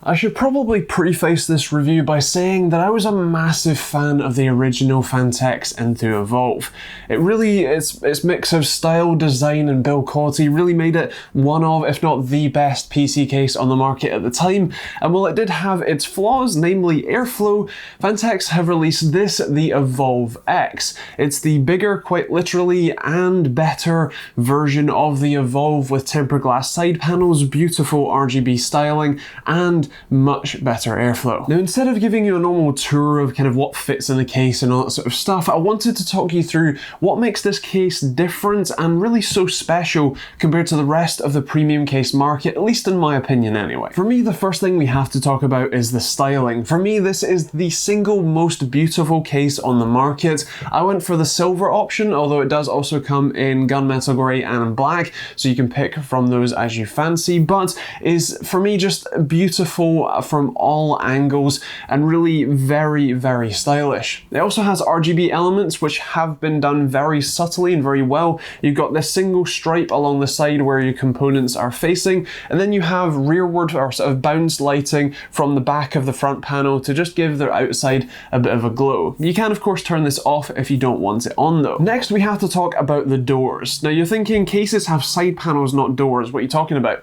I should probably preface this review by saying that I was a massive fan of the original Phanteks Enthoo Evolv. It really, its mix of style, design and build quality really made it one of, if not the best PC case on the market at the time, and while it did have its flaws, namely airflow, Phanteks have released this, the Evolv X. It's the bigger, quite literally, and better version of the Evolv with tempered glass side panels, beautiful RGB styling, and much better airflow. Now, instead of giving you a normal tour of kind of what fits in the case and all that sort of stuff, I wanted to talk you through what makes this case different and really so special compared to the rest of the premium case market, at least in my opinion anyway. For me, the first thing we have to talk about is the styling. For me, this is the single most beautiful case on the market. I went for the silver option, although it does also come in gunmetal grey and black, so you can pick from those as you fancy, but is for me just beautiful from all angles and really very, very stylish. It also has RGB elements which have been done very subtly and very well. You've got this single stripe along the side where your components are facing, and then you have rearward or sort of bounce lighting from the back of the front panel to just give the outside a bit of a glow. You can of course turn this off if you don't want it on though. Next we have to talk about the doors. Now you're thinking cases have side panels, not doors. What are you talking about?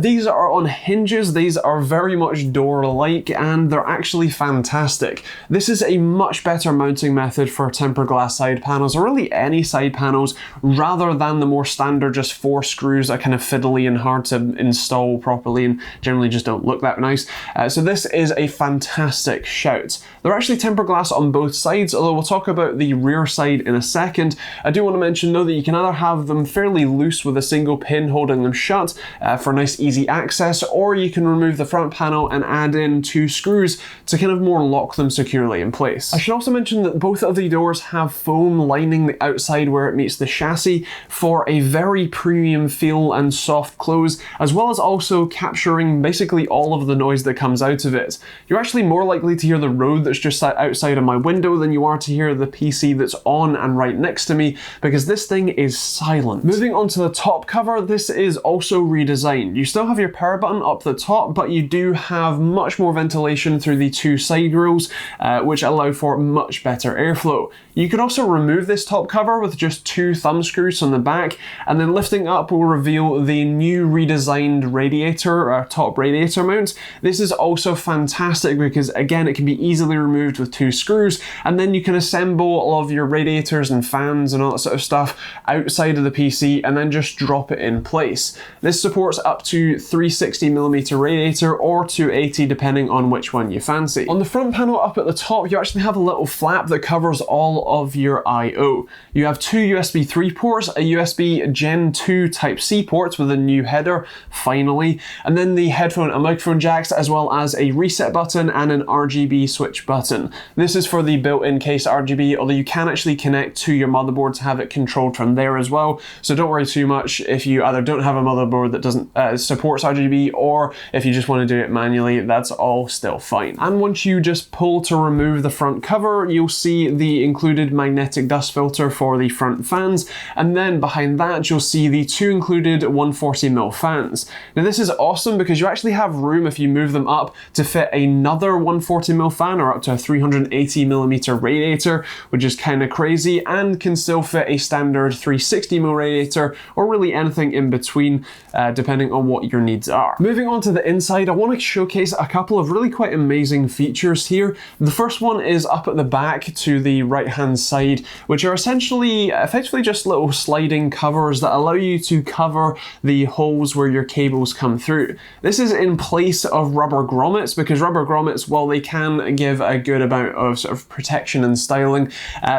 These are on hinges. These are very much door-like and they're actually fantastic. This is a much better mounting method for tempered glass side panels, or really any side panels, rather than the more standard just 4 screws that are kind of fiddly and hard to install properly and generally just don't look that nice. So this is a fantastic shout. They're actually tempered glass on both sides, although we'll talk about the rear side in a second. I do want to mention though that you can either have them fairly loose with a single pin holding them shut for nice easy access, or you can remove the front panel and add in 2 screws to kind of more lock them securely in place. I should also mention that both of the doors have foam lining the outside where it meets the chassis for a very premium feel and soft close, as well as also capturing basically all of the noise that comes out of it. You're actually more likely to hear the road that's just outside of my window than you are to hear the PC that's on and right next to me, because this thing is silent. Moving on to the top cover, this is also redesigned. You still have your power button up the top, but you do have much more ventilation through the 2 side grills, which allow for much better airflow. You can also remove this top cover with just 2 thumb screws on the back, and then lifting up will reveal the new redesigned radiator, or top radiator mount. This is also fantastic because again it can be easily removed with 2 screws, and then you can assemble all of your radiators and fans and all that sort of stuff outside of the PC and then just drop it in place. This supports up to 360mm radiator or 280 depending on which one you fancy. On the front panel up at the top you actually have a little flap that covers all of your I/O. You have 2 USB 3 ports, a USB Gen 2 Type-C port with a new header, finally, and then the headphone and microphone jacks, as well as a reset button and an RGB switch button. This is for the built-in case RGB, although you can actually connect to your motherboard to have it controlled from there as well, so don't worry too much if you either don't have a motherboard that doesn't supports RGB, or if you just want to do it manually, that's all still fine. And once you just pull to remove the front cover, you'll see the included magnetic dust filter for the front fans, and then behind that you'll see the 2 included 140mm fans. Now this is awesome because you actually have room, if you move them up, to fit another 140mm fan or up to a 380mm radiator, which is kind of crazy, and can still fit a standard 360mm radiator or really anything in between, depending on what your needs are. Moving on to the inside, I want to showcase a couple of really quite amazing features here. The first one is up at the back to the right hand side, which are effectively just little sliding covers that allow you to cover the holes where your cables come through. This is in place of rubber grommets, because rubber grommets, while they can give a good amount of sort of protection and styling,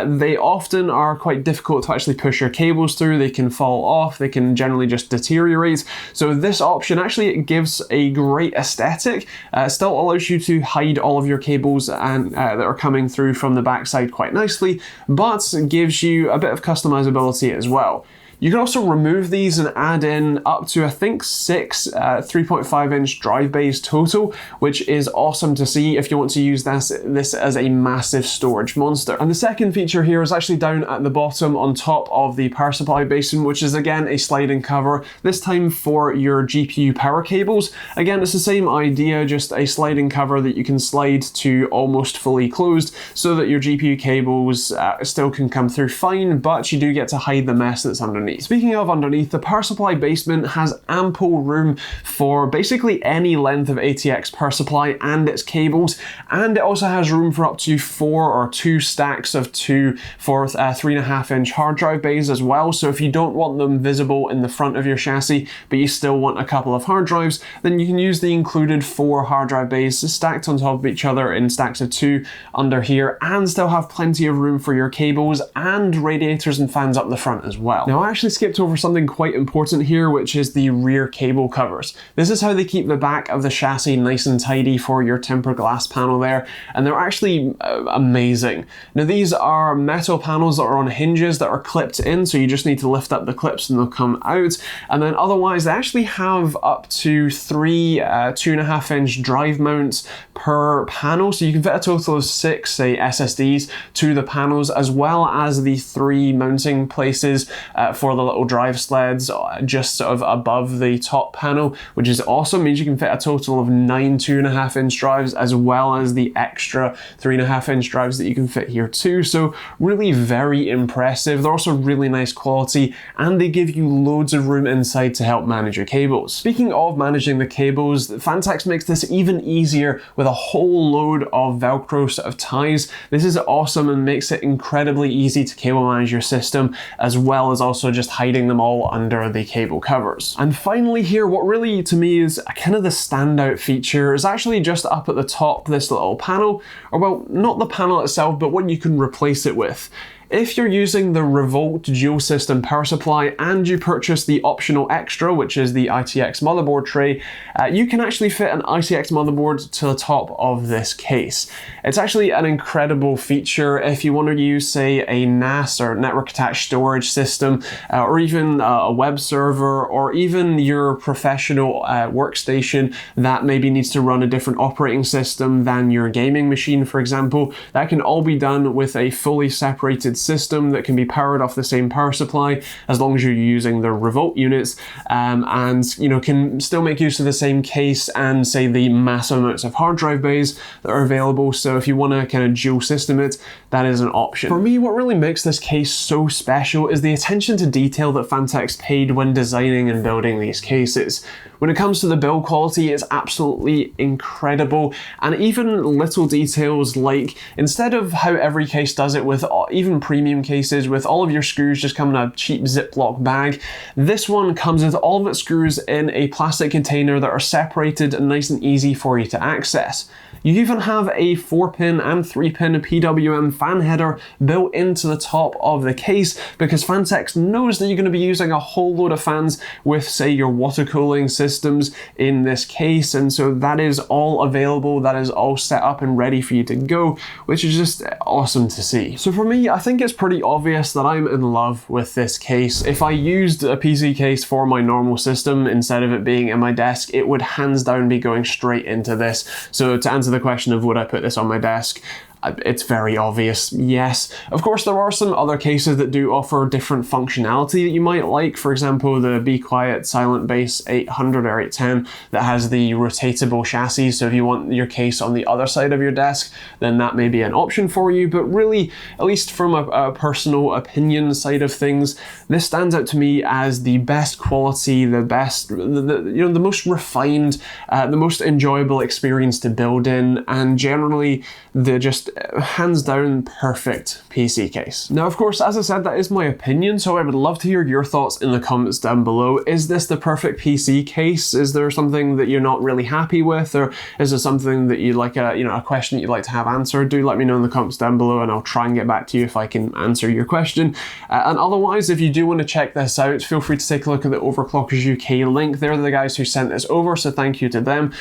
they often are quite difficult to actually push your cables through. They can fall off, they can generally just deteriorate. So this option actually gives a great aesthetic, still allows you to hide all of your cables and that are coming through from the backside quite nicely, but gives you a bit of customizability as well. You can also remove these and add in up to, I think, 6 3.5-inch drive bays total, which is awesome to see if you want to use this as a massive storage monster. And the second feature here is actually down at the bottom on top of the power supply basin, which is again a sliding cover, this time for your GPU power cables. Again, it's the same idea, just a sliding cover that you can slide to almost fully closed so that your GPU cables still can come through fine, but you do get to hide the mess that's underneath. Speaking of underneath, the power supply basement has ample room for basically any length of ATX power supply and its cables, and it also has room for up to 4 or 2 stacks of 2 for 3.5-inch hard drive bays as well. So if you don't want them visible in the front of your chassis, but you still want a couple of hard drives, then you can use the included 4 hard drive bays stacked on top of each other in stacks of 2 under here, and still have plenty of room for your cables and radiators and fans up the front as well. Now, I actually skipped over something quite important here, which is the rear cable covers. This is how they keep the back of the chassis nice and tidy for your tempered glass panel there, and they're actually amazing. Now, these are metal panels that are on hinges that are clipped in, so you just need to lift up the clips and they'll come out. And then otherwise, they actually have up to 3 2.5-inch drive mounts per panel, so you can fit a total of 6, say, SSDs to the panels, as well as the 3 mounting places for the little drive sleds just sort of above the top panel, which is awesome. It means you can fit a total of 9 2.5-inch drives, as well as the extra 3.5-inch drives that you can fit here too. So really very impressive. They're also really nice quality, and they give you loads of room inside to help manage your cables. Speaking of managing the cables, Phanteks makes this even easier with a whole load of Velcro sort of ties. This is awesome and makes it incredibly easy to cable manage your system, as well as also just hiding them all under the cable covers. And finally here, what really to me is kind of the standout feature is actually just up at the top, this little panel, or well, not the panel itself, but what you can replace it with. If you're using the Revolt dual system power supply and you purchase the optional extra, which is the ITX motherboard tray, you can actually fit an ITX motherboard to the top of this case. It's actually an incredible feature if you want to use, say, a NAS or network attached storage system, or even a web server, or even your professional workstation that maybe needs to run a different operating system than your gaming machine, for example. That can all be done with a fully separated system that can be powered off the same power supply, as long as you're using the Revolt units, and can still make use of the same case and, say, the massive amounts of hard drive bays that are available. So if you want to kind of dual system it, that is an option. For me, what really makes this case so special is the attention to detail that Phanteks paid when designing and building these cases. When it comes to the build quality, it's absolutely incredible, and even little details like, instead of how every case does it with even premium cases, with all of your screws just come in a cheap Ziploc bag, this one comes with all of its screws in a plastic container that are separated and nice and easy for you to access. You even have a 4-pin and 3-pin PWM fan header built into the top of the case, because Phanteks knows that you're going to be using a whole load of fans with, say, your water cooling systems in this case, and so that is all available, that is all set up and ready for you to go, which is just awesome to see. So for me, I think it's pretty obvious that I'm in love with this case. If I used a PC case for my normal system instead of it being in my desk, it would hands down be going straight into this. So to answer the question of would I put this on my desk, it's very obvious, yes. Of course, there are some other cases that do offer different functionality that you might like. For example, the Be Quiet Silent Base 800 or 810 that has the rotatable chassis. So if you want your case on the other side of your desk, then that may be an option for you. But really, at least from a personal opinion side of things, this stands out to me as the best quality, the best, the most refined, the most enjoyable experience to build in, and generally the just hands down perfect PC case. Now, of course, as I said, that is my opinion, so I would love to hear your thoughts in the comments down below. Is this the perfect PC case? Is there something that you're not really happy with, or is there something that you'd like a question that you'd like to have answered? Do let me know in the comments down below, and I'll try and get back to you if I can answer your question. And otherwise, if you do want to check this out, feel free to take a look at the OverclockersUK link. They're the guys who sent this over, so thank you to them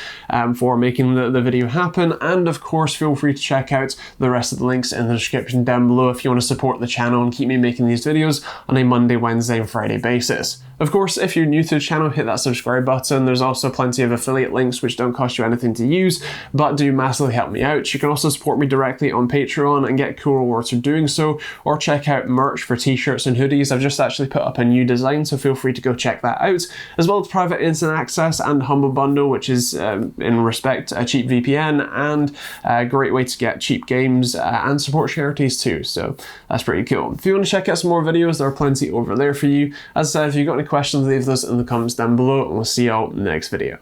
for making the video happen. And of course, feel free to check out the rest of the links in the description down below if you want to support the channel and keep me making these videos on a Monday, Wednesday, and Friday basis. Of course, if you're new to the channel, hit that subscribe button. There's also plenty of affiliate links which don't cost you anything to use, but do massively help me out. You can also support me directly on Patreon and get cool rewards for doing so, or check out merch for t-shirts and hoodies. I've just actually put up a new design, so feel free to go check that out, as well as private instant access and Humble Bundle, which is, in respect, a cheap VPN and a great way to get cheap games and support charities too, so that's pretty cool. If you want to check out some more videos, there are plenty over there for you. As I said, if you've got any questions, leave those in the comments down below, and we'll see you all in the next video.